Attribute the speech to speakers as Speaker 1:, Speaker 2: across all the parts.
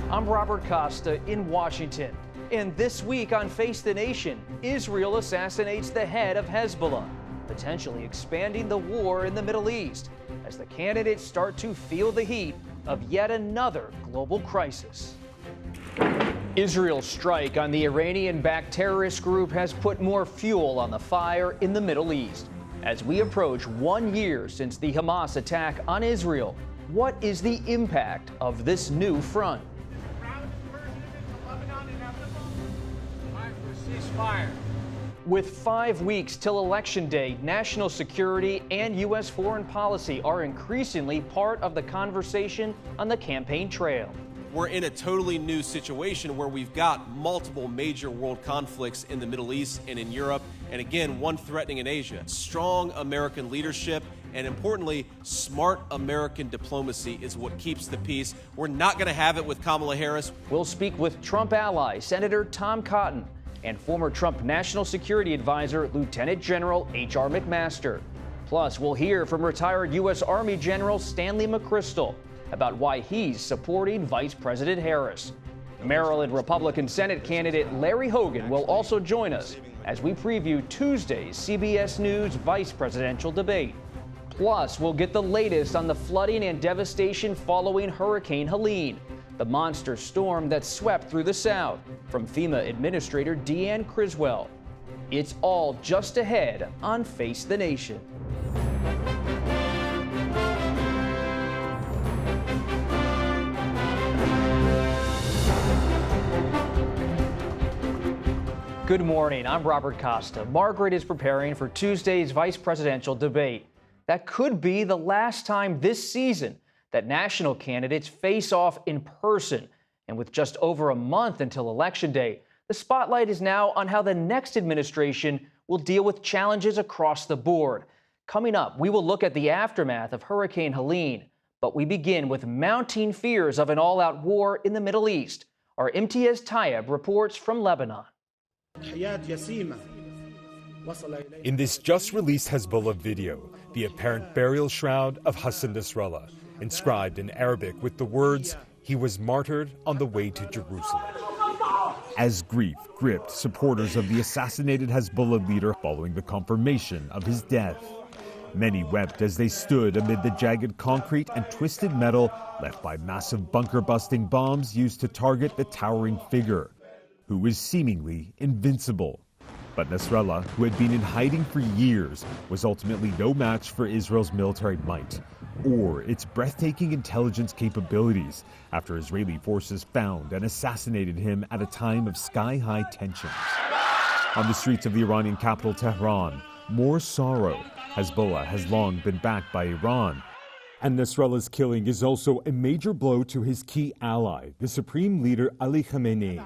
Speaker 1: I'm Robert Costa in Washington. And this week on Face the Nation, Israel assassinates the head of Hezbollah, potentially expanding the war in the Middle East as the candidates start to feel the heat of yet another global crisis. Israel's strike on the Iranian-backed terrorist group has put more fuel on the fire in the Middle East. As we approach 1 year since the Hamas attack on Israel, what is the impact of this new front? With 5 weeks till Election Day, national security and U.S. foreign policy are increasingly part of the conversation on the campaign trail.
Speaker 2: We're in a totally new situation where we've got multiple major world conflicts in the Middle East and in Europe, and again, one threatening in Asia. Strong American leadership and, importantly, smart American diplomacy is what keeps the peace. We're not going to have it with Kamala Harris.
Speaker 1: We'll speak with Trump ally Senator Tom Cotton and former Trump National Security Advisor Lieutenant General H.R. McMaster. Plus, we'll hear from retired U.S. Army General Stanley McChrystal about why he's supporting Vice President Harris. Maryland Republican Senate candidate Larry Hogan will also join us as we preview Tuesday's CBS News vice presidential debate. Plus, we'll get the latest on the flooding and devastation following Hurricane Helene, the monster storm that swept through the South, from FEMA Administrator Deanne Criswell. It's all just ahead on Face the Nation. Good morning, I'm Robert Costa. Margaret is preparing for Tuesday's vice presidential debate. That could be the last time this season that national candidates face off in person. And with just over a month until Election Day, the spotlight is now on how the next administration will deal with challenges across the board. Coming up, we will look at the aftermath of Hurricane Helene. But we begin with mounting fears of an all-out war in the Middle East. Our Imtiaz Tayeb reports from Lebanon.
Speaker 3: In this just-released Hezbollah video, the apparent burial shroud of Hassan Nasrallah, inscribed in Arabic with the words, "He was martyred on the way to Jerusalem." As grief gripped supporters of the assassinated Hezbollah leader following the confirmation of his death. Many wept as they stood amid the jagged concrete and twisted metal left by massive bunker-busting bombs used to target the towering figure, who was seemingly invincible. But Nasrallah, who had been in hiding for years, was ultimately no match for Israel's military might or its breathtaking intelligence capabilities after Israeli forces found and assassinated him at a time of sky-high tensions. On the streets of the Iranian capital, Tehran, more sorrow. Hezbollah has long been backed by Iran, and Nasrallah's killing is also a major blow to his key ally, the Supreme Leader Ali Khamenei.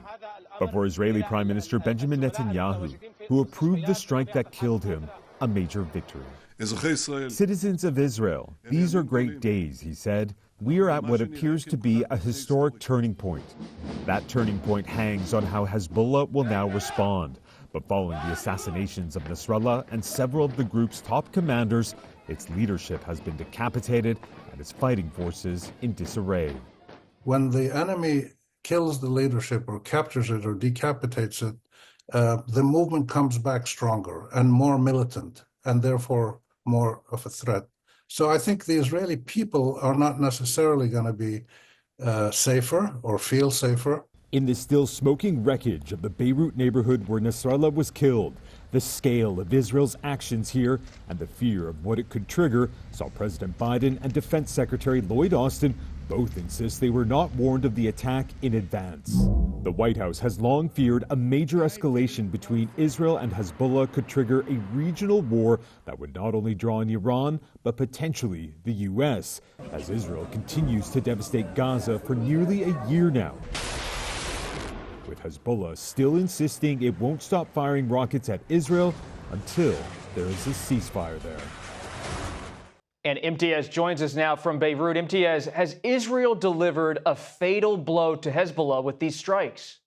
Speaker 3: But for Israeli Prime Minister Benjamin Netanyahu, who approved the strike that killed him, a major victory. Citizens of Israel, these are great days, he said. We are at what appears to be a historic turning point. That turning point hangs on how Hezbollah will now respond. But following the assassinations of Nasrallah and several of the group's top commanders, its leadership has been decapitated and its fighting forces in disarray.
Speaker 4: When the enemy kills the leadership or captures it or decapitates it, the movement comes back stronger and more militant and therefore more of a threat. So I think the Israeli people are not necessarily going to be safer or feel safer.
Speaker 3: In the still smoking wreckage of the Beirut neighborhood where Nasrallah was killed, the scale of Israel's actions here and the fear of what it could trigger saw President Biden and Defense Secretary Lloyd Austin both insist they were not warned of the attack in advance. The White House has long feared a major escalation between Israel and Hezbollah could trigger a regional war that would not only draw on Iran, but potentially the U.S., as Israel continues to devastate Gaza for nearly a year now, with Hezbollah still insisting it won't stop firing rockets at Israel until there is a ceasefire there.
Speaker 1: And Imtiaz joins us now from Beirut. Imtiaz, has Israel delivered a fatal blow to Hezbollah with these strikes?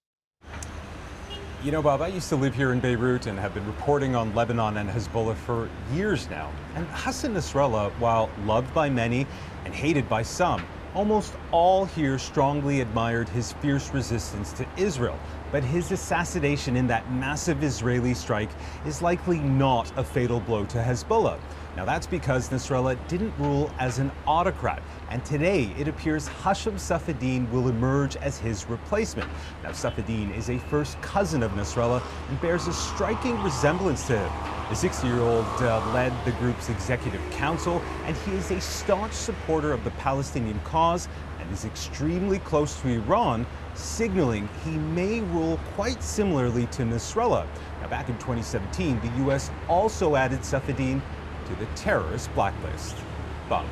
Speaker 5: You know, Bob, I used to live here in Beirut and have been reporting on Lebanon and Hezbollah for years now. And Hassan Nasrallah, while loved by many and hated by some, Almost all here strongly admired his fierce resistance to Israel, but his assassination in that massive Israeli strike is likely not a fatal blow to Hezbollah. Now that's because Nasrallah didn't rule as an autocrat, and today it appears Hashim Safieddine will emerge as his replacement. Now Safieddine is a first cousin of Nasrallah and bears a striking resemblance to him. The 60-year-old led the group's executive council, and he is a staunch supporter of the Palestinian cause and is extremely close to Iran, signaling he may rule quite similarly to Nasrallah. Now, back in 2017, the U.S. also added Safieddine to the terrorist blacklist. Bob.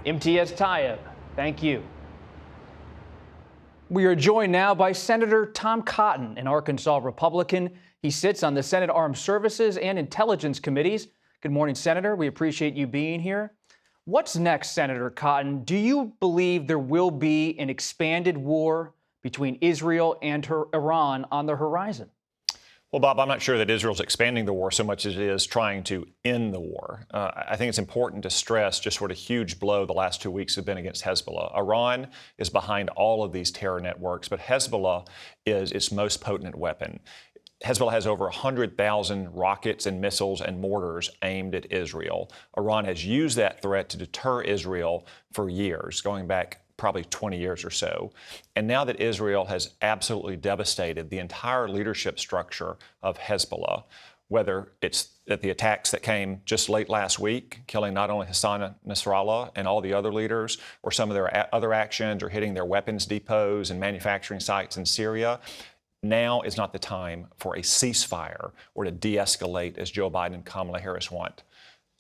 Speaker 1: MTS Tayeb, thank you. We are joined now by Senator Tom Cotton, an Arkansas Republican. He sits on the Senate Armed Services and Intelligence Committees. Good morning, Senator. We appreciate you being here. What's next, Senator Cotton? Do you believe there will be an expanded war between Israel and Iran on the horizon?
Speaker 6: Well, Bob, I'm not sure that Israel's expanding the war so much as it is trying to end the war. I think it's important to stress just what a huge blow the last 2 weeks have been against Hezbollah. Iran is behind all of these terror networks, but Hezbollah is its most potent weapon. Hezbollah has over 100,000 rockets and missiles and mortars aimed at Israel. Iran has used that threat to deter Israel for years, going back probably 20 years or so. And now that Israel has absolutely devastated the entire leadership structure of Hezbollah, whether it's at the attacks that came just late last week, killing not only Hassan Nasrallah and all the other leaders, or some of their other actions, or hitting their weapons depots and manufacturing sites in Syria, now is not the time for a ceasefire or to de-escalate as Joe Biden and Kamala Harris want.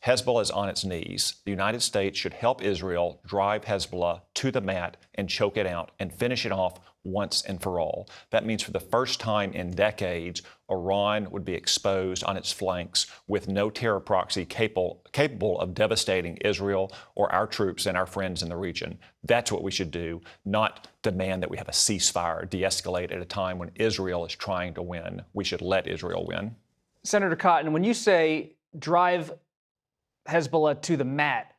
Speaker 6: Hezbollah is on its knees. The United States should help Israel drive Hezbollah to the mat and choke it out and finish it off once and for all. That means for the first time in decades, Iran would be exposed on its flanks with no terror proxy capable of devastating Israel or our troops and our friends in the region. That's what we should do, not demand that we have a ceasefire, de-escalate at a time when Israel is trying to win. We should let Israel win.
Speaker 1: Senator Cotton, when you say drive Hezbollah to the mat,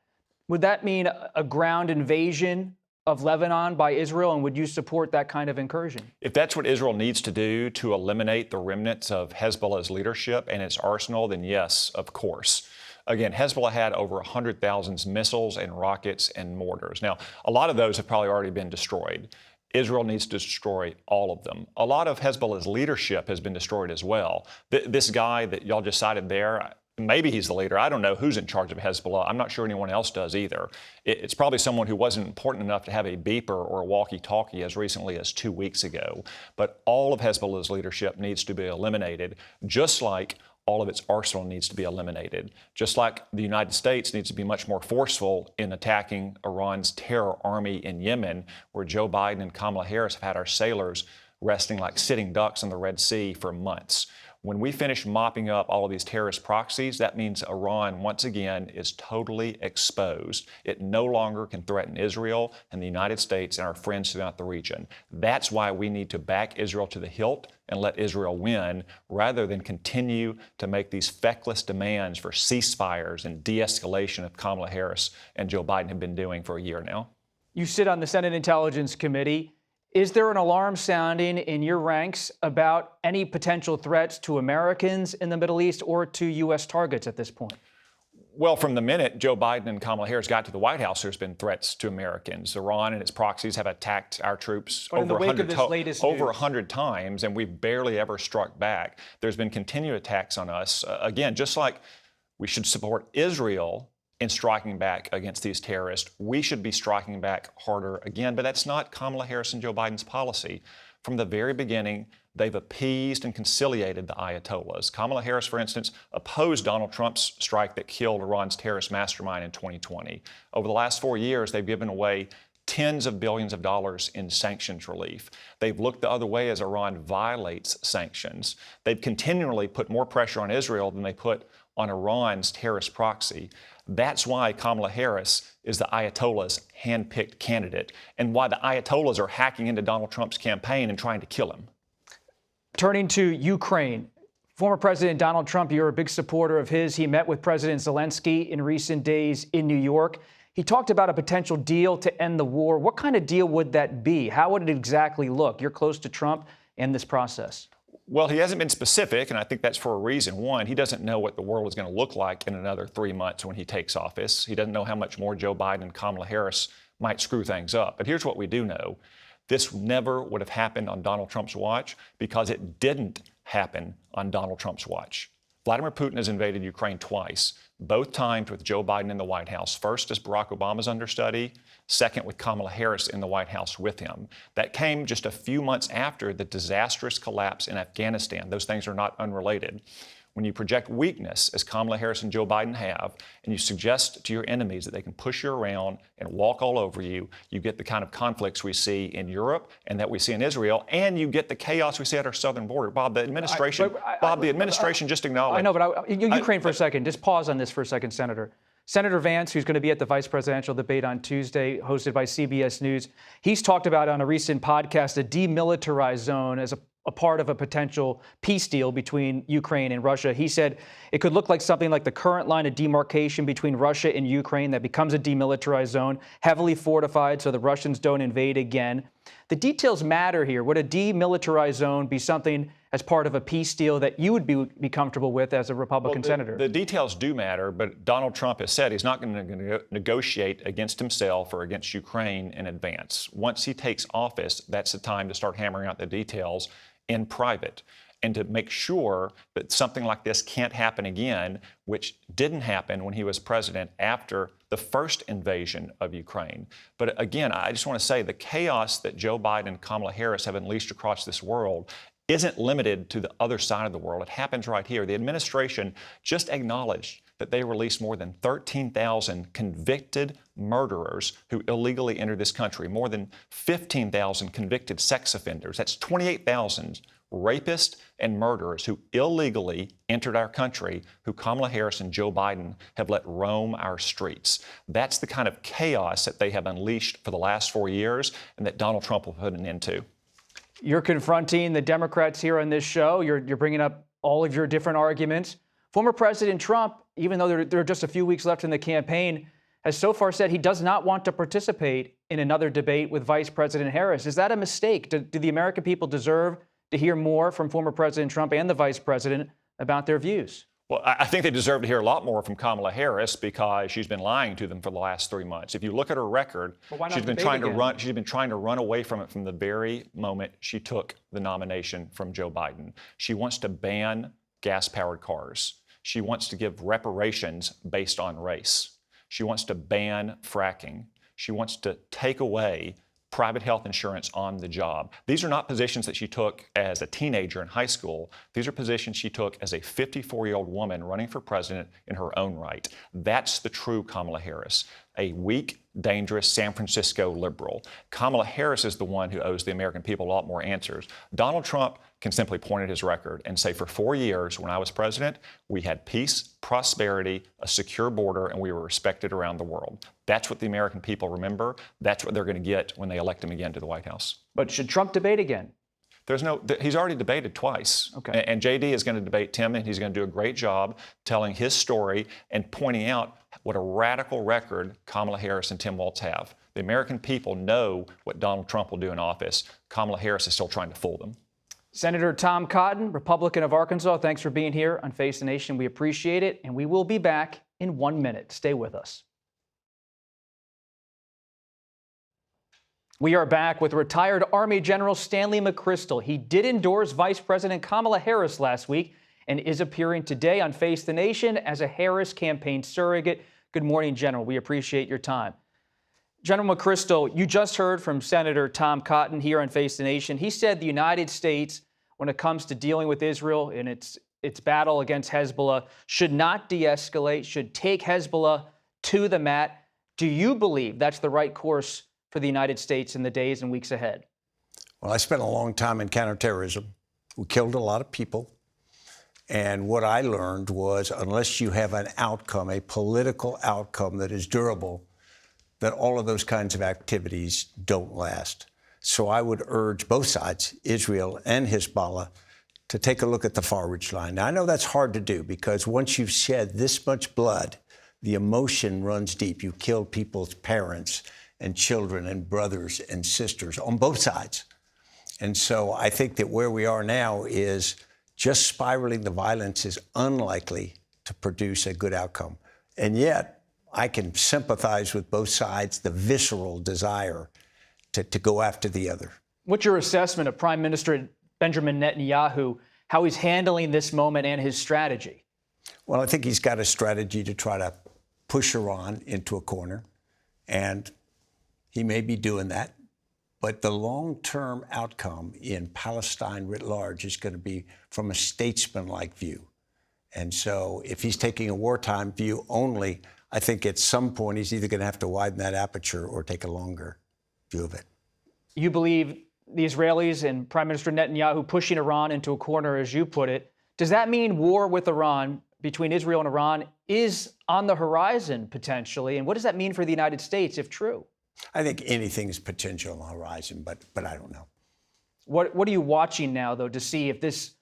Speaker 1: would that mean a ground invasion of Lebanon by Israel, and would you support that kind of incursion?
Speaker 6: If that's what Israel needs to do to eliminate the remnants of Hezbollah's leadership and its arsenal, then yes, of course. Again, Hezbollah had over 100,000 missiles and rockets and mortars. Now, a lot of those have probably already been destroyed. Israel needs to destroy all of them. A lot of Hezbollah's leadership has been destroyed as well. This guy that y'all just cited there, maybe he's the leader. I don't know who's in charge of Hezbollah. I'm not sure anyone else does either. It's probably someone who wasn't important enough to have a beeper or a walkie-talkie as recently as 2 weeks ago. But all of Hezbollah's leadership needs to be eliminated, just like all of its arsenal needs to be eliminated. Just like the United States needs to be much more forceful in attacking Iran's terror army in Yemen, where Joe Biden and Kamala Harris have had our sailors resting like sitting ducks in the Red Sea for months. When we finish mopping up all of these terrorist proxies, that means Iran, once again, is totally exposed. It no longer can threaten Israel and the United States and our friends throughout the region. That's why we need to back Israel to the hilt and let Israel win, rather than continue to make these feckless demands for ceasefires and de-escalation that Kamala Harris and Joe Biden have been doing for a year now.
Speaker 1: You sit on the Senate Intelligence Committee. Is there an alarm sounding in your ranks about any potential threats to Americans in the Middle East or to U.S. targets at this point?
Speaker 6: Well, from the minute Joe Biden and Kamala Harris got to the White House, there's been threats to Americans. Iran and its proxies have attacked our troops over 100 times, and we've barely ever struck back. There's been continued attacks on us. Again, just like we should support Israel in striking back against these terrorists, we should be striking back harder again. But that's not Kamala Harris and Joe Biden's policy. From the very beginning, they've appeased and conciliated the Ayatollahs. Kamala Harris, for instance, opposed Donald Trump's strike that killed Iran's terrorist mastermind in 2020. Over the last 4 years, they've given away tens of billions of dollars in sanctions relief. They've looked the other way as Iran violates sanctions. They've continually put more pressure on Israel than they put on Iran's terrorist proxy. That's why Kamala Harris is the Ayatollah's hand-picked candidate, and why the Ayatollahs are hacking into Donald Trump's campaign and trying to kill him.
Speaker 1: Turning to Ukraine, former President Donald Trump, you're a big supporter of his. He met with President Zelensky in recent days in New York. He talked about a potential deal to end the war. What kind of deal would that be? How would it exactly look? You're close to Trump and this process.
Speaker 6: Well, he hasn't been specific, and I think that's for a reason. One, he doesn't know what the world is going to look like in another 3 months when he takes office. He doesn't know how much more Joe Biden and Kamala Harris might screw things up. But here's what we do know. This never would have happened on Donald Trump's watch because it didn't happen on Donald Trump's watch. Vladimir Putin has invaded Ukraine twice, both times with Joe Biden in the White House. First as Barack Obama's understudy, second with Kamala Harris in the White House with him. That came just a few months after the disastrous collapse in Afghanistan. Those things are not unrelated. When you project weakness, as Kamala Harris and Joe Biden have, and you suggest to your enemies that they can push you around and walk all over you, you get the kind of conflicts we see in Europe and that we see in Israel, and you get the chaos we see at our southern border. Bob, the administration just acknowledged.
Speaker 1: I know, but Ukraine for a second. Just pause on this for a second, Senator. Senator Vance, who's going to be at the vice presidential debate on Tuesday, hosted by CBS News, he's talked about on a recent podcast a demilitarized zone as a part of a potential peace deal between Ukraine and Russia. He said it could look like something like the current line of demarcation between Russia and Ukraine that becomes a demilitarized zone, heavily fortified so the Russians don't invade again. The details matter here. Would a demilitarized zone be something as part of a peace deal that you would be comfortable with as a Republican senator?
Speaker 6: The details do matter, but Donald Trump has said he's not going to negotiate against himself or against Ukraine in advance. Once he takes office, that's the time to start hammering out the details in private and to make sure that something like this can't happen again, which didn't happen when he was president after the first invasion of Ukraine. But again, I just want to say the chaos that Joe Biden and Kamala Harris have unleashed across this world isn't limited to the other side of the world. It happens right here. The administration just acknowledged that they released more than 13,000 convicted murderers who illegally entered this country, more than 15,000 convicted sex offenders. That's 28,000 rapists and murderers who illegally entered our country, who Kamala Harris and Joe Biden have let roam our streets. That's the kind of chaos that they have unleashed for the last 4 years and that Donald Trump will put an end to.
Speaker 1: You're confronting the Democrats here on this show. You're bringing up all of your different arguments. Former President Trump, even though there are just a few weeks left in the campaign, has so far said he does not want to participate in another debate with Vice President Harris. Is that a mistake? Do the American people deserve to hear more from former President Trump and the Vice President about their views?
Speaker 6: Well, I think they deserve to hear a lot more from Kamala Harris because she's been lying to them for the last 3 months. If you look at her record, she's been trying to run away from it from the very moment she took the nomination from Joe Biden. She wants to ban gas-powered cars. She wants to give reparations based on race. She wants to ban fracking. She wants to take away private health insurance on the job. These are not positions that she took as a teenager in high school. These are positions she took as a 54-year-old woman running for president in her own right. That's the true Kamala Harris, a weak, dangerous San Francisco liberal. Kamala Harris is the one who owes the American people a lot more answers. Donald Trump can simply point at his record and say, for 4 years when I was president, we had peace, prosperity, a secure border, and we were respected around the world. That's what the American people remember. That's what they're going to get when they elect him again to the White House.
Speaker 1: But should Trump debate again?
Speaker 6: He's already debated twice.
Speaker 1: Okay.
Speaker 6: And JD is going to debate Tim, and he's going to do a great job telling his story and pointing out what a radical record Kamala Harris and Tim Walz have. The American people know what Donald Trump will do in office. Kamala Harris is still trying to fool them.
Speaker 1: Senator Tom Cotton, Republican of Arkansas, thanks for being here on Face the Nation. We appreciate it, and we will be back in 1 minute. Stay with us. We are back with retired Army General Stanley McChrystal. He did endorse Vice President Kamala Harris last week and is appearing today on Face the Nation as a Harris campaign surrogate. Good morning, General. We appreciate your time. General McChrystal, you just heard from Senator Tom Cotton here on Face the Nation. He said the United States, when it comes to dealing with Israel in its battle against Hezbollah, should not de-escalate, should take Hezbollah to the mat. Do you believe that's the right course for the United States in the days and weeks ahead?
Speaker 7: Well, I spent a long time in counterterrorism. We killed a lot of people. And what I learned was unless you have an outcome, a political outcome that is durable, that all of those kinds of activities don't last. So I would urge both sides, Israel and Hezbollah, to take a look at the far ridge line. Now, I know that's hard to do because once you've shed this much blood, the emotion runs deep. You killed people's parents and children and brothers and sisters on both sides. And so I think that where we are now is just spiraling the violence is unlikely to produce a good outcome. And yet, I can sympathize with both sides, the visceral desire to go after the other.
Speaker 1: What's your assessment of Prime Minister Benjamin Netanyahu, how he's handling this moment and his strategy?
Speaker 7: Well, I think he's got a strategy to try to push Iran into a corner, and he may be doing that. But the long-term outcome in Palestine writ large is going to be from a statesman-like view. And so if he's taking a wartime view only, I think at some point he's either going to have to widen that aperture or take a longer view of it.
Speaker 1: You believe the Israelis and Prime Minister Netanyahu pushing Iran into a corner, as you put it. Does that mean war with Iran, between Israel and Iran, is on the horizon potentially? And what does that mean for the United States, if true?
Speaker 7: I think anything is potential on the horizon, but I don't know.
Speaker 1: What are you watching now, though, to see if this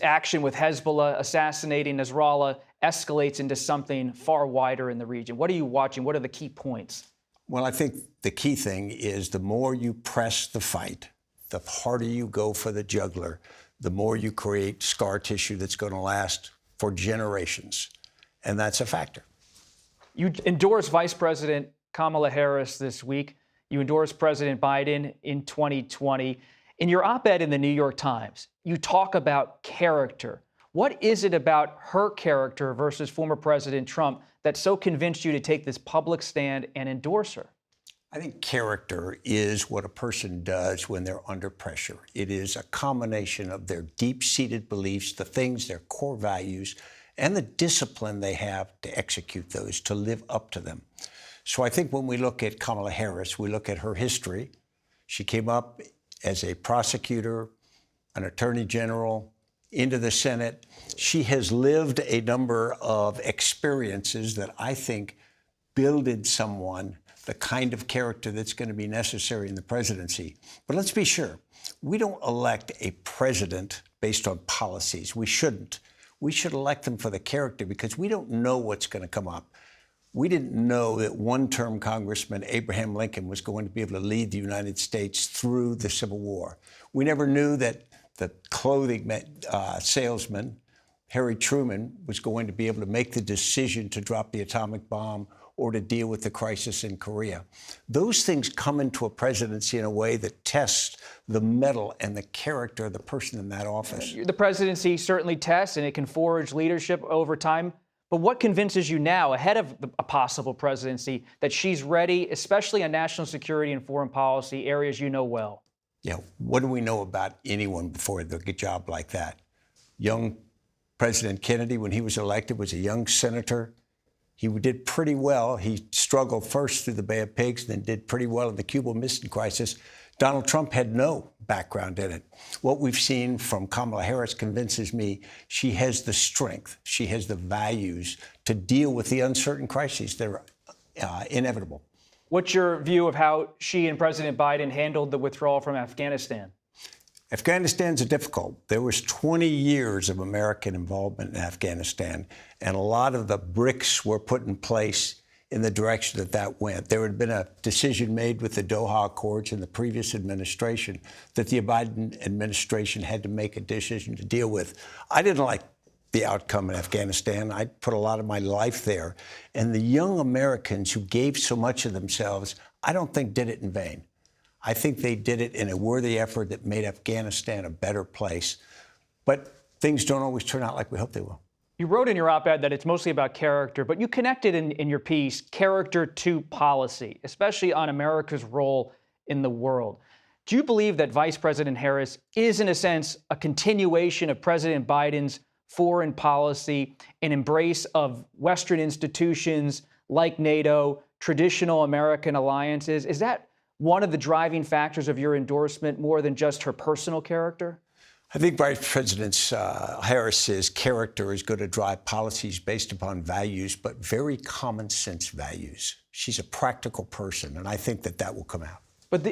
Speaker 1: action with Hezbollah assassinating Nasrallah escalates into something far wider in the region? What are you watching? What are the key points?
Speaker 7: Well, I think the key thing is the more you press the fight, the harder you go for the jugular, the more you create scar tissue that's going to last for generations. And that's a factor.
Speaker 1: You endorsed Vice President Kamala Harris this week. You endorsed President Biden in 2020. In your op-ed in the New York Times, you talk about character. What is it about her character versus former President Trump that so convinced you to take this public stand and endorse her?
Speaker 7: I think character is what a person does when they're under pressure. It is a combination of their deep-seated beliefs, the things, their core values, and the discipline they have to execute those, to live up to them. So I think when we look at Kamala Harris, we look at her history. She came up as a prosecutor, an attorney general, into the Senate. She has lived a number of experiences that I think builded someone the kind of character that's going to be necessary in the presidency. But let's be sure, we don't elect a president based on policies. We shouldn't. We should elect them for the character because we don't know what's going to come up. We didn't know that one-term Congressman Abraham Lincoln was going to be able to lead the United States through the Civil War. We never knew that the clothing salesman, Harry Truman, was going to be able to make the decision to drop the atomic bomb or to deal with the crisis in Korea. Those things come into a presidency in a way that tests the mettle and the character of the person in that office.
Speaker 1: The presidency certainly tests, and it can forge leadership over time. But what convinces you now, ahead of a possible presidency, that she's ready, especially on national security and foreign policy, areas you know well?
Speaker 7: Yeah, what do we know about anyone before they get a job like that? Young President Kennedy, when he was elected, was a young senator. He did pretty well. He struggled first through the Bay of Pigs, then did pretty well in the Cuban Missile Crisis. Donald Trump had no background in it. What we've seen from Kamala Harris convinces me she has the strength, she has the values to deal with the uncertain crises that are inevitable.
Speaker 1: What's your view of how she and President Biden handled the withdrawal from Afghanistan?
Speaker 7: Afghanistan's difficult. There was 20 years of American involvement in Afghanistan, and a lot of the bricks were put in place in the direction that went. There had been a decision made with the Doha Accords in the previous administration that the Biden administration had to make a decision to deal with. I didn't like the outcome in Afghanistan. I put a lot of my life there. And the young Americans who gave so much of themselves, I don't think did it in vain. I think they did it in a worthy effort that made Afghanistan a better place. But things don't always turn out like we hope they will.
Speaker 1: You wrote in your op-ed that it's mostly about character, but you connected in your piece character to policy, especially on America's role in the world. Do you believe that Vice President Harris is, in a sense, a continuation of President Biden's foreign policy, an embrace of Western institutions like NATO, traditional American alliances? Is that one of the driving factors of your endorsement more than just her personal character?
Speaker 7: I think Vice President Harris's character is going to drive policies based upon values, but very common sense values. She's a practical person, and I think that will come out.
Speaker 1: But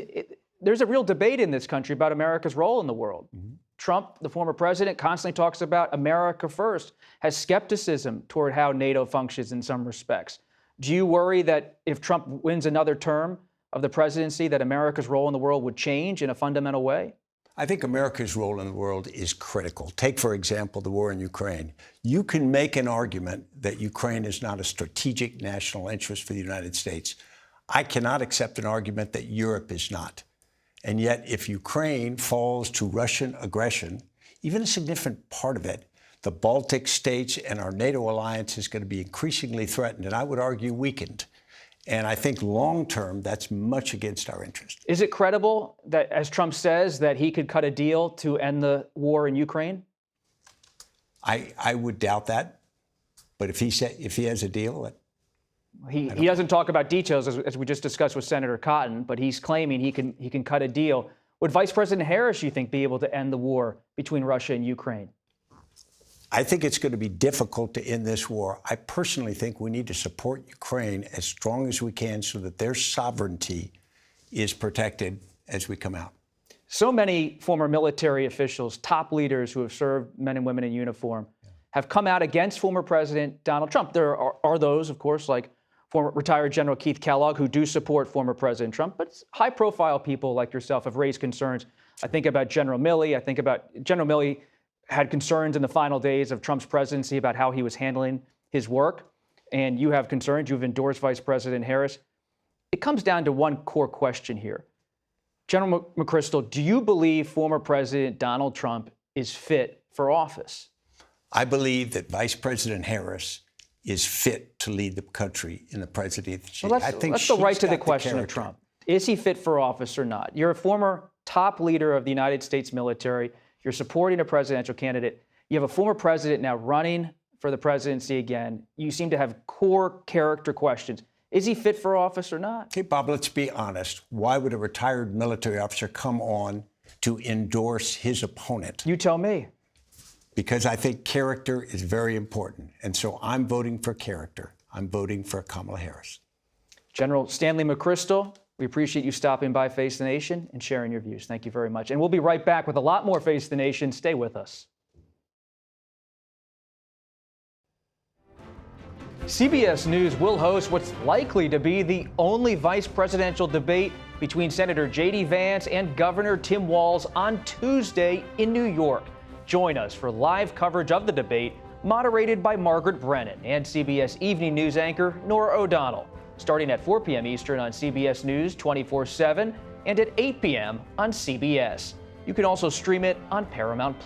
Speaker 1: there's a real debate in this country about America's role in the world. Mm-hmm. Trump, the former president, constantly talks about America first, has skepticism toward how NATO functions in some respects. Do you worry that if Trump wins another term of the presidency, that America's role in the world would change in a fundamental way?
Speaker 7: I think America's role in the world is critical. Take, for example, the war in Ukraine. You can make an argument that Ukraine is not a strategic national interest for the United States. I cannot accept an argument that Europe is not. And yet, if Ukraine falls to Russian aggression, even a significant part of it, the Baltic states and our NATO alliance is going to be increasingly threatened, and I would argue weakened. And I think long-term, that's much against our interest.
Speaker 1: Is it credible that, as Trump says, that he could cut a deal to end the war in Ukraine?
Speaker 7: I would doubt that. But if he has a deal,
Speaker 1: he doesn't talk about details, as we just discussed with Senator Cotton, but he's claiming he can cut a deal. Would Vice President Harris, you think, be able to end the war between Russia and Ukraine?
Speaker 7: I think it's going to be difficult to end this war. I personally think we need to support Ukraine as strong as we can so that their sovereignty is protected as we come out.
Speaker 1: So many former military officials, top leaders who have served, men and women in uniform, have come out against former President Donald Trump. There are those, of course, like former retired General Keith Kellogg, who do support former President Trump, but high-profile people like yourself have raised concerns. I think about General Milley. I think about General Milley had concerns in the final days of Trump's presidency about how he was handling his work. And you have concerns. You've endorsed Vice President Harris. It comes down to one core question here. General McChrystal, do you believe former President Donald Trump is fit for office?
Speaker 7: I believe that Vice President Harris is fit to lead the country in the presidency.
Speaker 1: Well, let's go right to the question of Trump. Is he fit for office or not? You're a former top leader of the United States military. You're supporting a presidential candidate. You have a former president now running for the presidency again. You seem to have core character questions. Is he fit for office or not?
Speaker 7: Okay, Bob, let's be honest. Why would a retired military officer come on to endorse his opponent?
Speaker 1: You tell me.
Speaker 7: Because I think character is very important. And so I'm voting for character. I'm voting for Kamala Harris.
Speaker 1: General Stanley McChrystal, we appreciate you stopping by Face the Nation and sharing your views. Thank you very much. And we'll be right back with a lot more Face the Nation. Stay with us. CBS News will host what's likely to be the only vice presidential debate between Senator J.D. Vance and Governor Tim Walz on Tuesday in New York. Join us for live coverage of the debate, moderated by Margaret Brennan and CBS Evening News anchor Norah O'Donnell, starting at 4 p.m. Eastern on CBS News 24/7 and at 8 p.m. on CBS. You can also stream it on Paramount+.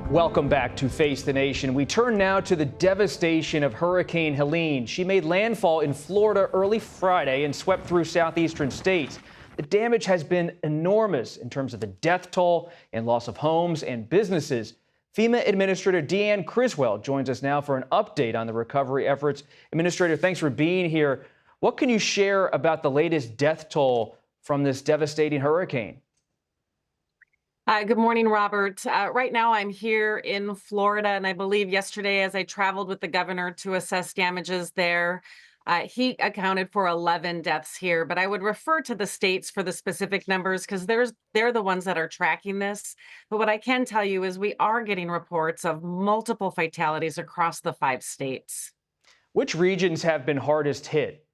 Speaker 1: Welcome back to Face the Nation. We turn now to the devastation of Hurricane Helene. She made landfall in Florida early Friday and swept through southeastern states. The damage has been enormous in terms of the death toll and loss of homes and businesses. FEMA Administrator Deanne Criswell joins us now for an update on the recovery efforts. Administrator, thanks for being here. What can you share about the latest death toll from this devastating hurricane?
Speaker 8: Good morning, Robert. Right now I'm here in Florida, and I believe yesterday as I traveled with the governor to assess damages there, he accounted for 11 deaths here, but I would refer to the states for the specific numbers because they're the ones that are tracking this. But what I can tell you is we are getting reports of multiple fatalities across the 5 states.
Speaker 1: Which regions have been hardest hit?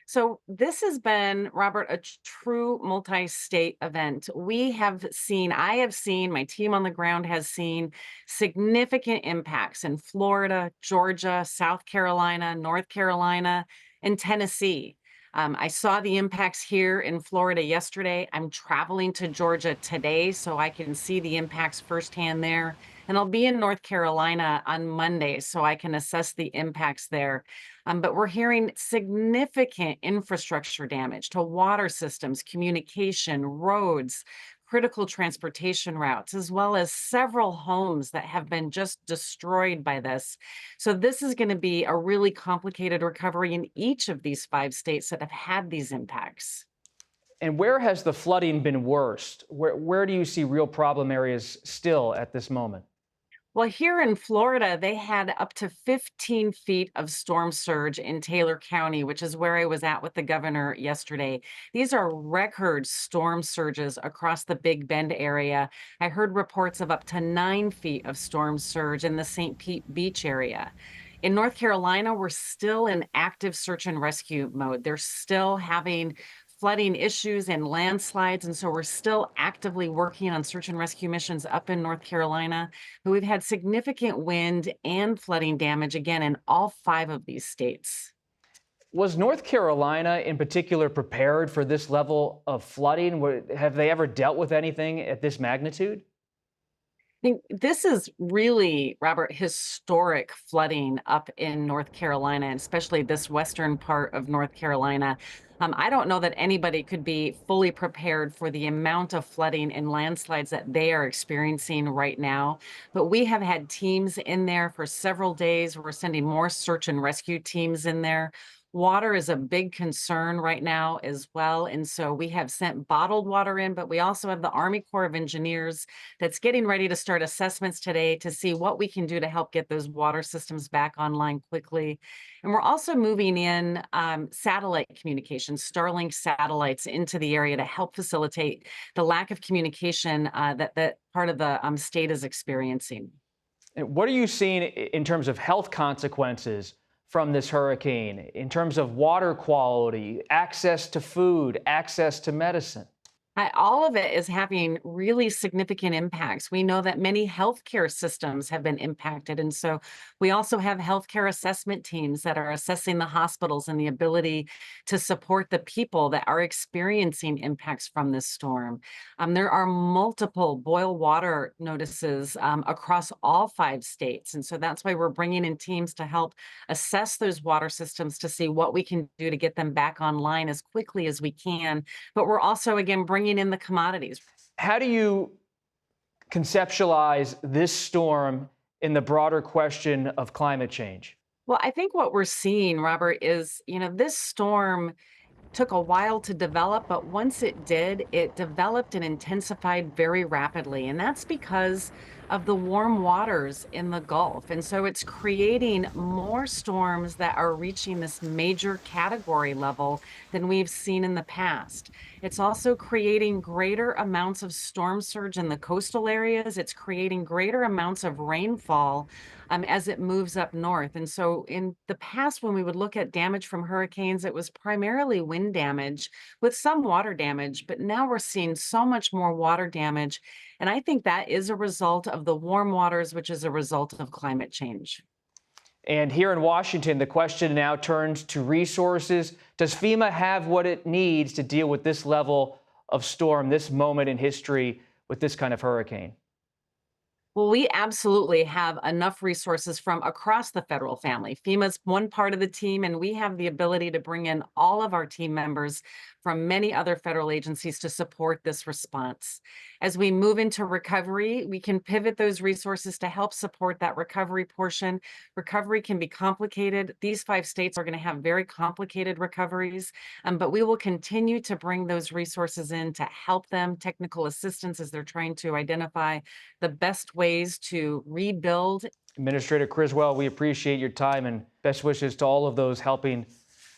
Speaker 8: So this has been, Robert, a true multi-state event. I have seen, my team on the ground has seen significant impacts in Florida, Georgia, South Carolina, North Carolina, and Tennessee. I saw the impacts here in Florida yesterday. I'm traveling to Georgia today so I can see the impacts firsthand there. And I'll be in North Carolina on Monday so I can assess the impacts there. But we're hearing significant infrastructure damage to water systems, communication, roads, critical transportation routes, as well as several homes that have been just destroyed by this. So this is going to be a really complicated recovery in each of these 5 states that have had these impacts.
Speaker 1: And where has the flooding been worst? Where do you see real problem areas still at this moment?
Speaker 8: Well, here in Florida, they had up to 15 feet of storm surge in Taylor County, which is where I was at with the governor yesterday. These are record storm surges across the Big Bend area. I heard reports of up to 9 feet of storm surge in the St. Pete Beach area. In North Carolina, we're still in active search and rescue mode. They're still having flooding issues and landslides. And so we're still actively working on search and rescue missions up in North Carolina. But we've had significant wind and flooding damage again in all 5 of these states.
Speaker 1: Was North Carolina in particular prepared for this level of flooding? Have they ever dealt with anything at this magnitude?
Speaker 8: I think this is really, Robert, historic flooding up in North Carolina, and especially this western part of North Carolina. I don't know that anybody could be fully prepared for the amount of flooding and landslides that they are experiencing right now. But we have had teams in there for several days. We're sending more search and rescue teams in there. Water is a big concern right now as well. And so we have sent bottled water in, but we also have the Army Corps of Engineers that's getting ready to start assessments today to see what we can do to help get those water systems back online quickly. And we're also moving in satellite communication, Starlink satellites into the area to help facilitate the lack of communication that part of the state is experiencing.
Speaker 1: And what are you seeing in terms of health consequences from this hurricane, in terms of water quality, access to food, access to medicine?
Speaker 8: All of it is having really significant impacts. We know that many healthcare systems have been impacted. And so we also have healthcare assessment teams that are assessing the hospitals and the ability to support the people that are experiencing impacts from this storm. There are multiple boil water notices across all 5 states. And so that's why we're bringing in teams to help assess those water systems to see what we can do to get them back online as quickly as we can. But we're also, again, bringing in the commodities.
Speaker 1: How do you conceptualize this storm in the broader question of climate change?
Speaker 8: Well, I think what we're seeing, Robert, is, this storm took a while to develop, but once it did, it developed and intensified very rapidly. And that's because of the warm waters in the Gulf. And so it's creating more storms that are reaching this major category level than we've seen in the past. It's also creating greater amounts of storm surge in the coastal areas. It's creating greater amounts of rainfall as it moves up north. And so in the past, when we would look at damage from hurricanes, it was primarily wind damage with some water damage, but now we're seeing so much more water damage. And I think that is a result of the warm waters, which is a result of climate change.
Speaker 1: And here in Washington, the question now turns to resources. Does FEMA have what it needs to deal with this level of storm, this moment in history with this kind of hurricane?
Speaker 8: Well, we absolutely have enough resources from across the federal family. FEMA's one part of the team, and we have the ability to bring in all of our team members from many other federal agencies to support this response. As we move into recovery, we can pivot those resources to help support that recovery portion. Recovery can be complicated. These 5 states are going to have very complicated recoveries, but we will continue to bring those resources in to help them, technical assistance as they're trying to identify the best ways to rebuild.
Speaker 1: Administrator Criswell, we appreciate your time and best wishes to all of those helping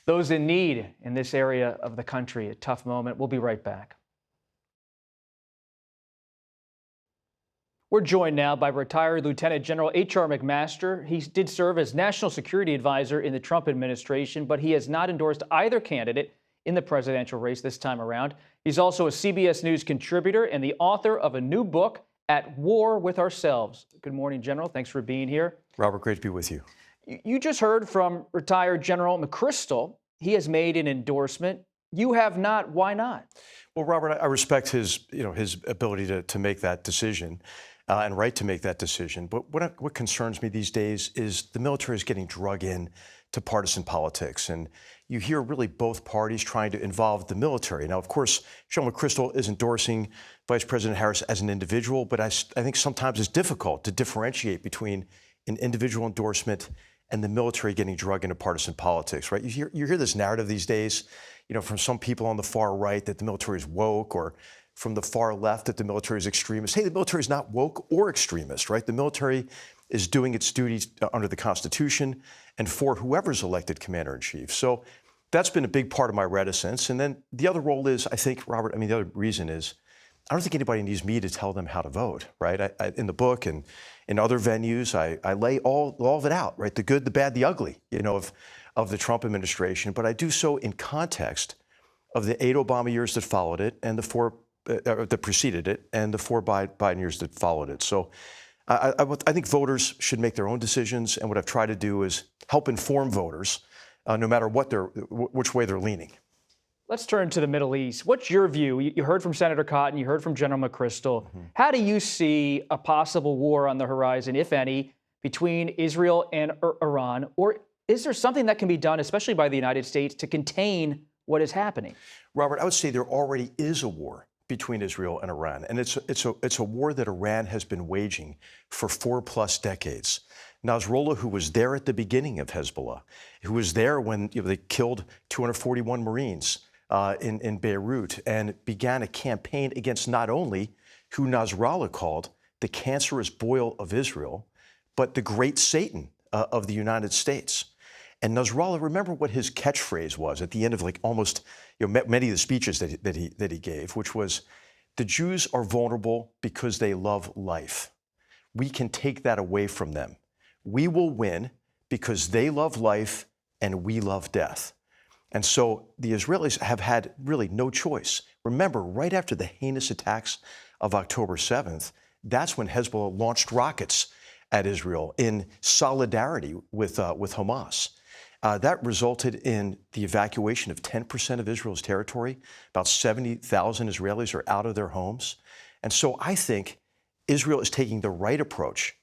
Speaker 1: those in need in this area of the country. A tough moment. We'll be right back. We're joined now by retired Lieutenant General H.R. McMaster. He did serve as National Security Advisor in the Trump administration, but he has not endorsed either candidate in the presidential race this time around. He's also a CBS News contributor and the author of a new book, At War with Ourselves. Good morning, General. Thanks for being here.
Speaker 9: Robert, great to be with you.
Speaker 1: You just heard from retired General McChrystal. He has made an endorsement. You have not. Why not?
Speaker 9: Well, Robert, I respect his ability to make that decision and right to make that decision. But what concerns me these days is the military is getting drug in to partisan politics. And you hear really both parties trying to involve the military. Now, of course, General McChrystal is endorsing Vice President Harris as an individual, but I think sometimes it's difficult to differentiate between an individual endorsement and the military getting drug into partisan politics, right? You hear this narrative these days, from some people on the far right that the military is woke, or from the far left that the military is extremist. Hey, the military is not woke or extremist, right? The military is doing its duties under the Constitution and for whoever's elected commander-in-chief. So that's been a big part of my reticence. And then the other role is, I think, Robert, the other reason is, I don't think anybody needs me to tell them how to vote, right? In the book and in other venues, I lay all of it out, right? The good, the bad, the ugly, of the Trump administration. But I do so in context of the 8 Obama years that followed it and the 4 that preceded it and the 4 Biden years that followed it. So I think voters should make their own decisions. And what I've tried to do is help inform voters, no matter which way they're leaning.
Speaker 1: Let's turn to the Middle East. What's your view? You heard from Senator Cotton, you heard from General McChrystal. How do you see a possible war on the horizon, if any, between Israel and Iran? Or is there something that can be done, especially by the United States, to contain what is happening?
Speaker 9: Robert, I would say there already is a war between Israel and Iran. And it's a war that Iran has been waging for 4+ decades. Nasrallah, who was there at the beginning of Hezbollah, who was there when they killed 241 Marines in Beirut and began a campaign against not only who Nasrallah called the cancerous boil of Israel, but the great Satan of the United States. And Nasrallah, remember what his catchphrase was at the end of almost many of the speeches that he gave, which was, "The Jews are vulnerable because they love life. We can take that away from them. We will win because they love life and we love death." And so the Israelis have had really no choice. Remember, right after the heinous attacks of October 7th, that's when Hezbollah launched rockets at Israel in solidarity with Hamas. That resulted in the evacuation of 10% of Israel's territory. About 70,000 Israelis are out of their homes. And so I think Israel is taking the right approach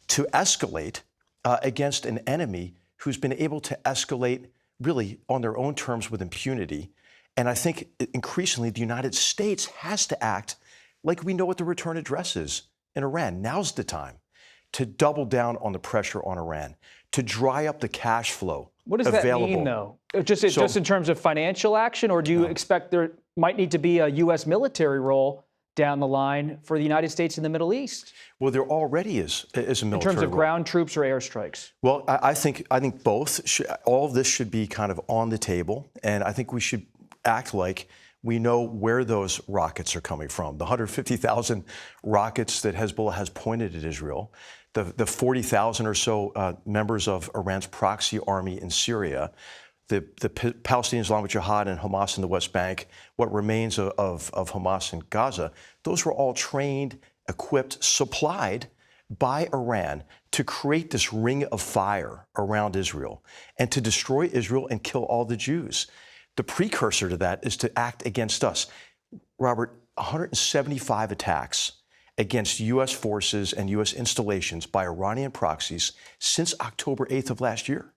Speaker 9: to escalate against an enemy who's been able to escalate really on their own terms with impunity. And I think increasingly the United States has to act like we know what the return address is in Iran. Now's the time to double down on the pressure on Iran, to dry up the cash flow.
Speaker 1: What does that mean, though? Just in terms of financial action, or do you expect there might need to be a U.S. military role down the line for the United States in the Middle East?
Speaker 9: Well, there already is a military role.
Speaker 1: In terms of ground troops or airstrikes?
Speaker 9: Well, I think both. All of this should be kind of on the table, and I think we should act like we know where those rockets are coming from. The 150,000 rockets that Hezbollah has pointed at Israel, the 40,000 or so members of Iran's proxy army in Syria, the Palestinian Islamic Jihad and Hamas in the West Bank, what remains of Hamas in Gaza, those were all trained, equipped, supplied by Iran to create this ring of fire around Israel and to destroy Israel and kill all the Jews. The precursor to that is to act against us. Robert, 175 attacks against U.S. forces and U.S. installations by Iranian proxies since October 8th of last year.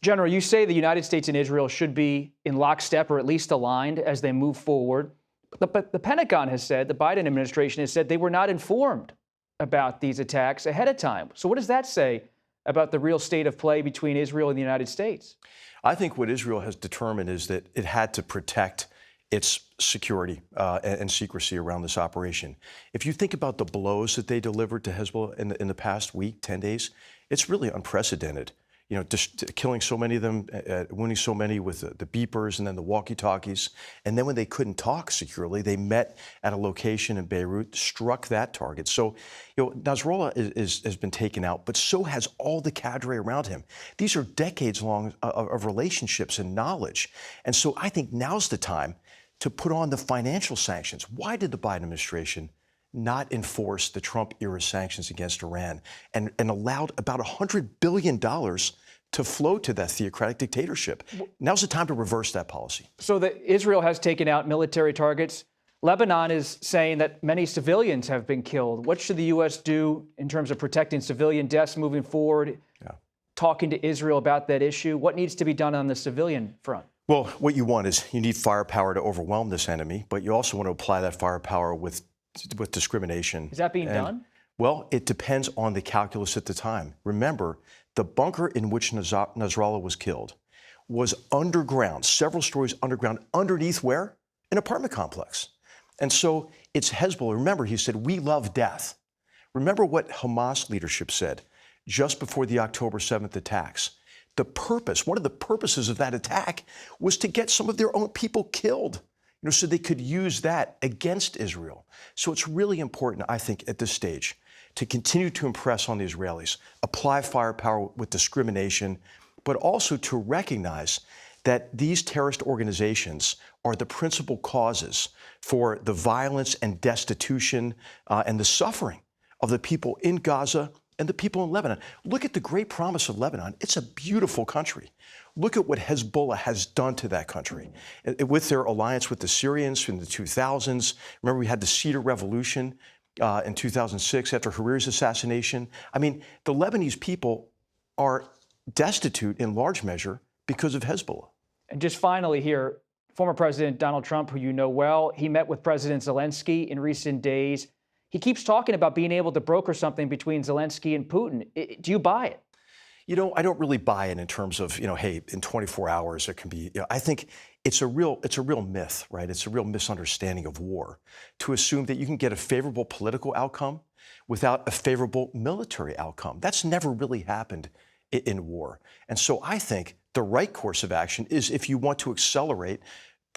Speaker 1: General, you say the United States and Israel should be in lockstep or at least aligned as they move forward. But the Pentagon has said, the Biden administration has said they were not informed about these attacks ahead of time. So what does that say about the real state of play between Israel and the United States?
Speaker 9: I think what Israel has determined is that it had to protect its security and secrecy around this operation. If you think about the blows that they delivered to Hezbollah in the past week, 10 days, it's really unprecedented. Just killing so many of them, wounding so many with the beepers and then the walkie-talkies. And then when they couldn't talk securely, they met at a location in Beirut, struck that target. So, Nasrallah has been taken out, but so has all the cadre around him. These are decades long of relationships and knowledge. And so I think now's the time to put on the financial sanctions. Why did the Biden administration not enforce the Trump-era sanctions against Iran and allowed about $100 billion to flow to that theocratic dictatorship? Now's the time to reverse that policy.
Speaker 1: So Israel has taken out military targets. Lebanon is saying that many civilians have been killed. What should the U.S. do in terms of protecting civilian deaths moving forward? Talking to Israel about that issue? What needs to be done on the civilian front?
Speaker 9: Well, what you want is you need firepower to overwhelm this enemy, but you also want to apply that firepower with discrimination.
Speaker 1: Is that being done?
Speaker 9: Well, it depends on the calculus at the time. Remember, the bunker in which Nasrallah was killed was underground, several stories underground, underneath where? An apartment complex. And so it's Hezbollah. Remember, he said, we love death. Remember what Hamas leadership said just before the October 7th attacks. The purpose, one of the purposes of that attack was to get some of their own people killed, so they could use that against Israel. So it's really important, I think, at this stage, to continue to impress on the Israelis, apply firepower with discrimination, but also to recognize that these terrorist organizations are the principal causes for the violence and destitution and the suffering of the people in Gaza and the people in Lebanon. Look at the great promise of Lebanon. It's a beautiful country. Look at what Hezbollah has done to that country with their alliance with the Syrians in the 2000s. Remember, we had the Cedar Revolution in 2006 after Hariri's assassination. I mean, the Lebanese people are destitute in large measure because of Hezbollah.
Speaker 1: And just finally here, former President Donald Trump, who you know well, he met with President Zelensky in recent days. He keeps talking about being able to broker something between Zelensky and Putin. Do you buy it?
Speaker 9: I don't really buy it in terms of, hey, in 24 hours it can be. I think it's a real myth, right? It's a real misunderstanding of war to assume that you can get a favorable political outcome without a favorable military outcome. That's never really happened in war. And so I think the right course of action is, if you want to accelerate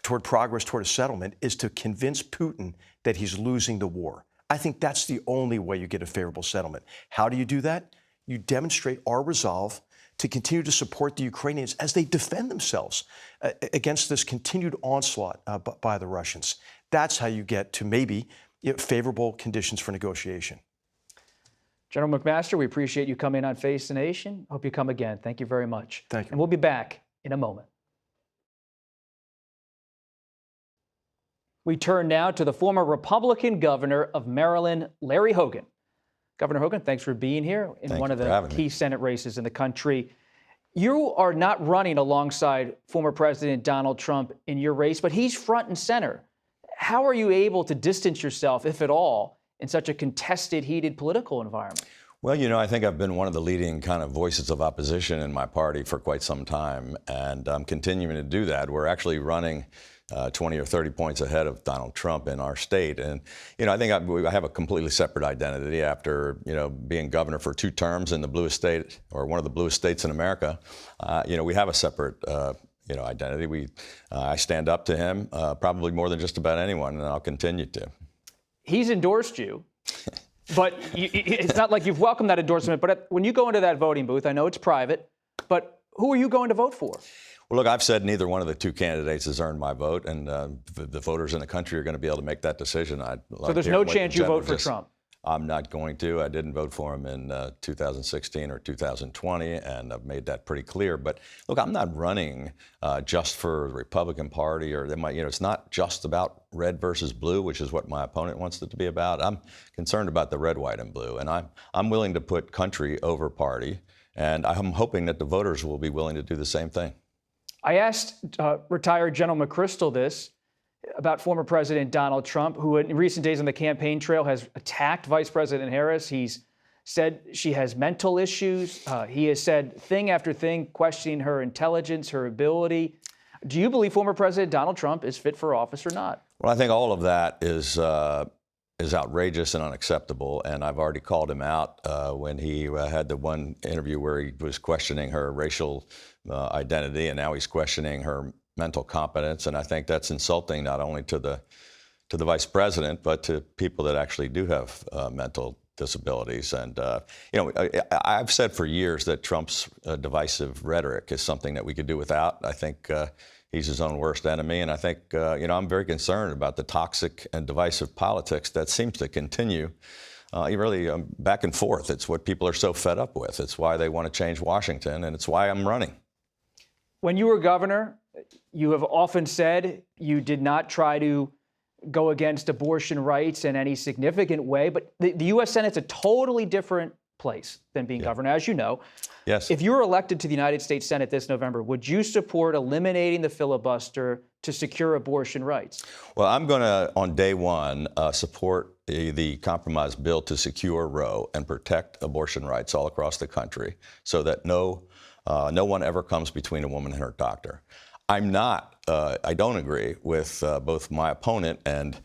Speaker 9: toward progress toward a settlement, is to convince Putin that he's losing the war. I think that's the only way you get a favorable settlement. How do you do that? You demonstrate our resolve to continue to support the Ukrainians as they defend themselves against this continued onslaught by the Russians. That's how you get to maybe favorable conditions for negotiation.
Speaker 1: General McMaster, we appreciate you coming on Face the Nation. Hope you come again. Thank you very much.
Speaker 9: Thank you.
Speaker 1: And we'll be back in a moment. We turn now to the former Republican governor of Maryland, Larry Hogan. Governor Hogan, thanks for being here in one of the key Senate races in the country. You are not running alongside former President Donald Trump in your race, but he's front and center. How are you able to distance yourself, if at all, in such a contested, heated political environment?
Speaker 10: Well, I think I've been one of the leading kind of voices of opposition in my party for quite some time, and I'm continuing to do that. We're actually running 20 or 30 points ahead of Donald Trump in our state. And, I think I have a completely separate identity after, being governor for 2 terms in the bluest state, or one of the bluest states in America. We have a separate, identity. I stand up to him probably more than just about anyone, and I'll continue to. He's endorsed you, but it's not like you've welcomed that endorsement. But when you go into that voting booth, I know it's private, but who are you going to vote for? Well, look, I've said neither one of the 2 candidates has earned my vote, and the voters in the country are going to be able to make that decision. So there's no chance you vote for Trump? I'm not going to. I didn't vote for him in 2016 or 2020, and I've made that pretty clear. But look, I'm not running just for the Republican Party, or it's not just about red versus blue, which is what my opponent wants it to be about. I'm concerned about the red, white, and blue, and I'm willing to put country over party, and I'm hoping that the voters will be willing to do the same thing. I asked retired General McChrystal this about former President Donald Trump, who in recent days on the campaign trail has attacked Vice President Harris. He's said she has mental issues. He has said thing after thing, questioning her intelligence, her ability. Do you believe former President Donald Trump is fit for office or not? Well, I think all of that is outrageous and unacceptable, and I've already called him out when he had the one interview where he was questioning her racial identity, and now he's questioning her mental competence, and I think that's insulting not only to the vice president, but to people that actually do have mental disabilities. And I've said for years that Trump's divisive rhetoric is something that we could do without. I think he's his own worst enemy, and I think I'm very concerned about the toxic and divisive politics that seems to continue. Really back and forth. It's what people are so fed up with. It's why they want to change Washington, and it's why I'm running. When you were governor, you have often said you did not try to go against abortion rights in any significant way, but the U.S. Senate's a totally different place than being governor, as you know. Yes. If you were elected to the United States Senate this November, would you support eliminating the filibuster to secure abortion rights? Well, I'm going to, on day one, support the compromise bill to secure Roe and protect abortion rights all across the country so that no one ever comes between a woman and her doctor. I don't agree with both my opponent and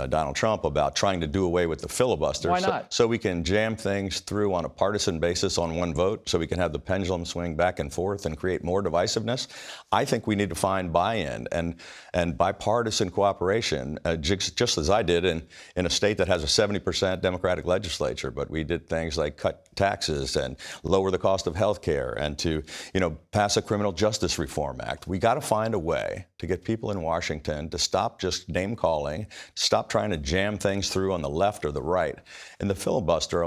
Speaker 10: Donald Trump about trying to do away with the filibuster.
Speaker 1: Why not?
Speaker 10: So we can jam things through on a partisan basis on one vote, so we can have the pendulum swing back and forth and create more divisiveness. I think we need to find buy-in and bipartisan cooperation, just as I did in a state that has a 70% Democratic legislature. But we did things like cut taxes and lower the cost of health care and to, pass a criminal justice reform act. We got to find a way to get people in Washington to stop just name-calling, stop trying to jam things through on the left or the right. And the filibuster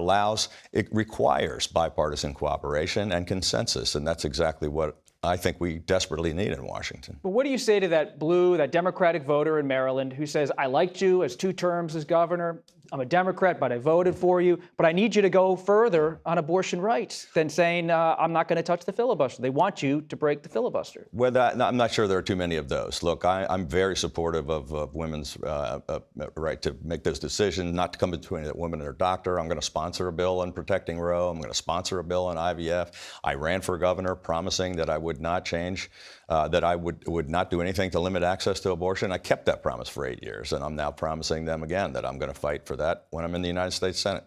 Speaker 10: it requires bipartisan cooperation and consensus, and that's exactly what I think we desperately need in Washington.
Speaker 1: But what do you say to that Democratic voter in Maryland who says, I liked you as 2 terms as governor, I'm a Democrat, but I voted for you, but I need you to go further on abortion rights than saying, I'm not going to touch the filibuster. They want you to break the filibuster.
Speaker 10: Well, I'm not sure there are too many of those. Look, I'm very supportive of women's right to make those decisions, not to come between a woman and her doctor. I'm going to sponsor a bill on protecting Roe. I'm going to sponsor a bill on IVF. I ran for governor promising that I would not change, that I would not do anything to limit access to abortion. I kept that promise for 8 years, and I'm now promising them again that I'm going to fight for that when I'm in the United States Senate.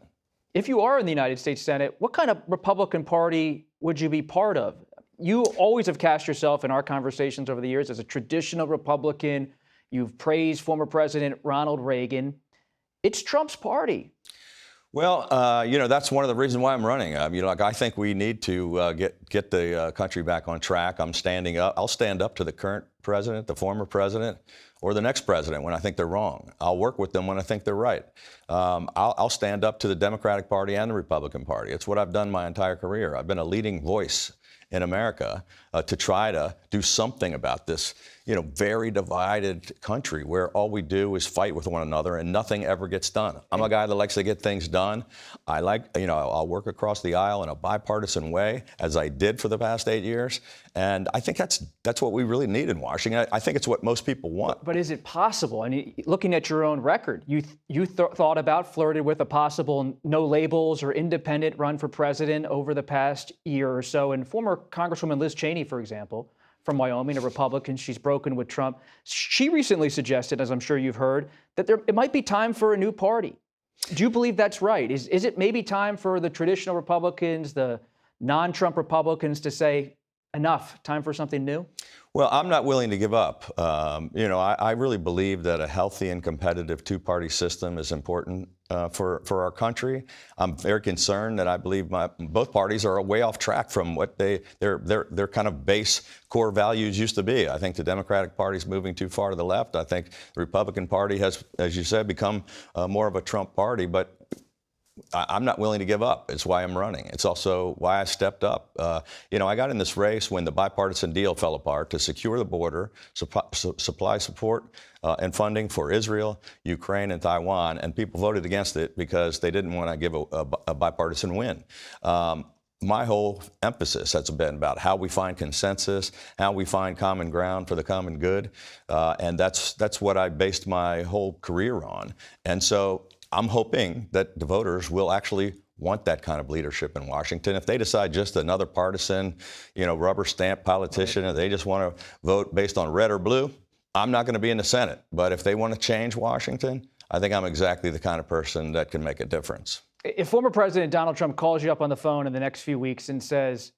Speaker 1: If you are in the United States Senate, what kind of Republican Party would you be part of? You always have cast yourself in our conversations over the years as a traditional Republican. You've praised former President Ronald Reagan. It's Trump's party.
Speaker 10: Well, that's one of the reasons why I'm running. I think we need to get the country back on track. I'm standing up. I'll stand up to the current president, the former president, or the next president when I think they're wrong. I'll work with them when I think they're right. I'll stand up to the Democratic Party and the Republican Party. It's what I've done my entire career. I've been a leading voice in America to try to do something about this, very divided country where all we do is fight with one another and nothing ever gets done. I'm a guy that likes to get things done. I'll work across the aisle in a bipartisan way, as I did for the past 8 years. And I think that's what we really need in Washington. I think it's what most people want.
Speaker 1: But is it possible? I mean, looking at your own record, you thought about, flirted with a possible no labels or independent run for president over the past year or so. And former Congresswoman Liz Cheney, for example, from Wyoming, a Republican, she's broken with Trump. She recently suggested, as I'm sure you've heard, that it might be time for a new party. Do you believe that's right? Is it maybe time for the traditional Republicans, the non-Trump Republicans, to say, enough, time for something new?
Speaker 10: Well, I'm not willing to give up. I really believe that a healthy and competitive 2-party system is important for our country. I'm very concerned that I believe both parties are way off track from what their kind of base core values used to be. I think the Democratic Party is moving too far to the left. I think the Republican Party has, as you said, become more of a Trump party. But I'm not willing to give up. It's why I'm running. It's also why I stepped up. I got in this race when the bipartisan deal fell apart to secure the border, supply support and funding for Israel, Ukraine, and Taiwan, and people voted against it because they didn't want to give a bipartisan win. My whole emphasis has been about how we find consensus, how we find common ground for the common good, and that's what I based my whole career on. And so I'm hoping that the voters will actually want that kind of leadership in Washington. If they decide just another partisan, rubber stamp politician, and they just want to vote based on red or blue, I'm not going to be in the Senate. But if they want to change Washington, I think I'm exactly the kind of person that can make a difference.
Speaker 1: If former President Donald Trump calls you up on the phone in the next few weeks and says,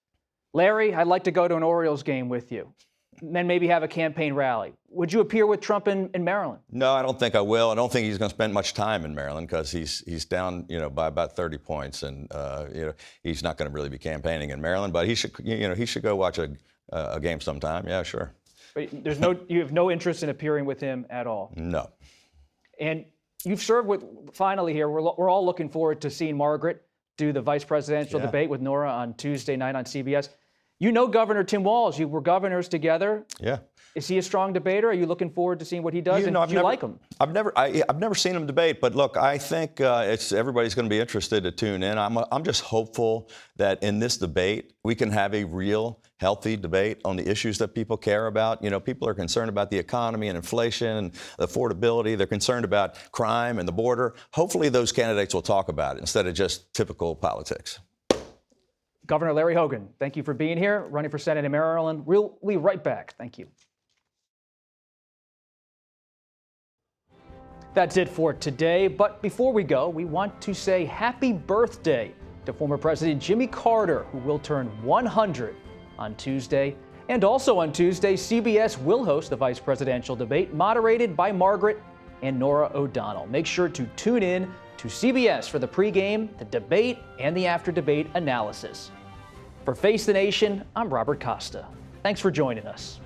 Speaker 1: Larry, I'd like to go to an Orioles game with you, and then maybe have a campaign rally, would you appear with Trump in Maryland? No,
Speaker 10: I don't think I will. I don't think he's going to spend much time in Maryland because he's down, by about 30 points, and he's not going to really be campaigning in Maryland. But he should go watch a game sometime. Yeah, sure.
Speaker 1: But you have no interest in appearing with him at all.
Speaker 10: No.
Speaker 1: And you've served with, finally here, we're all looking forward to seeing Margaret do the vice presidential debate with Nora on Tuesday night on CBS. You know Governor Tim Walz. You were governors together.
Speaker 10: Yeah.
Speaker 1: Is he a strong debater? Are you looking forward to seeing what he does? Do you like him?
Speaker 10: I've never seen him debate, but look, I think everybody's going to be interested to tune in. I'm just hopeful that in this debate we can have a real, healthy debate on the issues that people care about. People are concerned about the economy and inflation and affordability. They're concerned about crime and the border. Hopefully, those candidates will talk about it instead of just typical politics.
Speaker 1: Governor Larry Hogan, thank you for being here, running for Senate in Maryland. We'll be right back. Thank you. That's it for today. But before we go, we want to say happy birthday to former President Jimmy Carter, who will turn 100 on Tuesday. And also on Tuesday, CBS will host the vice presidential debate moderated by Margaret and Norah O'Donnell. Make sure to tune in to CBS for the pregame, the debate, and the after-debate analysis. For Face the Nation, I'm Robert Costa. Thanks for joining us.